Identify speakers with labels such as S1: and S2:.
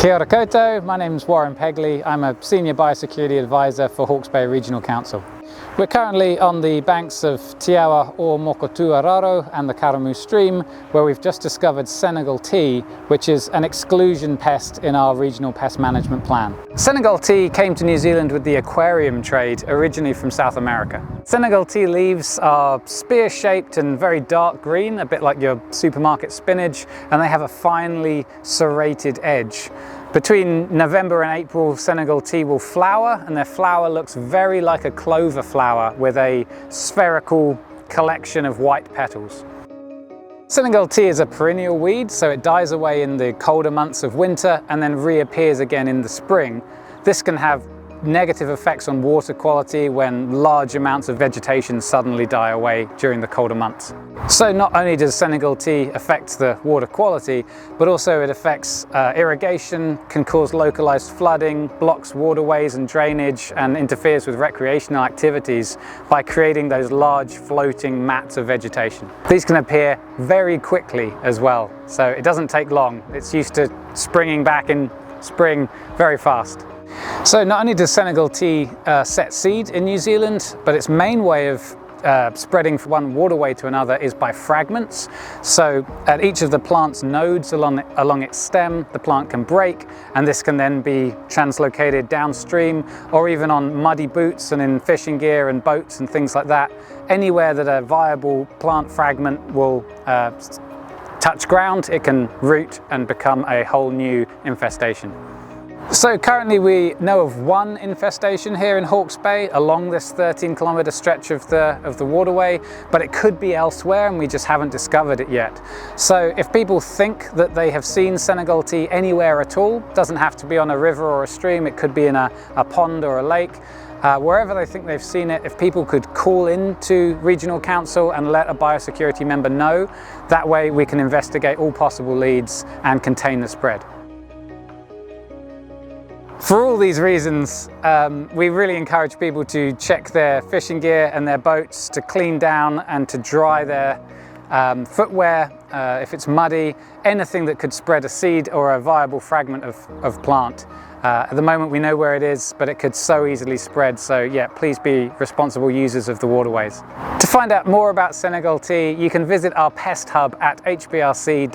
S1: Kia ora koutou, my name is Warren Pegley. I'm a Senior Biosecurity Advisor for Hawke's Bay Regional Council. We're currently on the banks of Te Awa o Mokotuararo and the Karamu stream, where we've just discovered Senegal Tea, which is an exclusion pest in our regional pest management plan. Senegal Tea came to New Zealand with the aquarium trade, originally from South America. Senegal Tea leaves are spear-shaped and very dark green, a bit like your supermarket spinach, and they have a finely serrated edge. Between November and April, Senegal Tea will flower, and their flower looks very like a clover flower with a spherical collection of white petals. Senegal Tea is a perennial weed, so it dies away in the colder months of winter and then reappears again in the spring. This can have negative effects on water quality when large amounts of vegetation suddenly die away during the colder months. So not only does Senegal Tea affect the water quality, but also it affects irrigation, can cause localized flooding, blocks waterways and drainage, and interferes with recreational activities by creating those large floating mats of vegetation. These can appear very quickly as well, so it doesn't take long. It's used to springing back in spring very fast. So not only does Senegal Tea set seed in New Zealand, but its main way of spreading from one waterway to another is by fragments. So at each of the plant's nodes along its stem, the plant can break, and this can then be translocated downstream or even on muddy boots and in fishing gear and boats and things like that. Anywhere that a viable plant fragment will touch ground, it can root and become a whole new infestation. So currently we know of one infestation here in Hawke's Bay along this 13-kilometre stretch of the waterway, but it could be elsewhere and we just haven't discovered it yet. So if people think that they have seen Senegal Tea anywhere at all, doesn't have to be on a river or a stream, it could be in a pond or a lake, wherever they think they've seen it, if people could call in to Regional Council and let a biosecurity member know, that way we can investigate all possible leads and contain the spread. For all these reasons, we really encourage people to check their fishing gear and their boats, to clean down and to dry their footwear if it's muddy, anything that could spread a seed or a viable fragment of plant. At the moment we know where it is, but it could so easily spread, so yeah, please be responsible users of the waterways. To find out more about Senegal Tea, you can visit our pest hub at hbrc.govt.nz.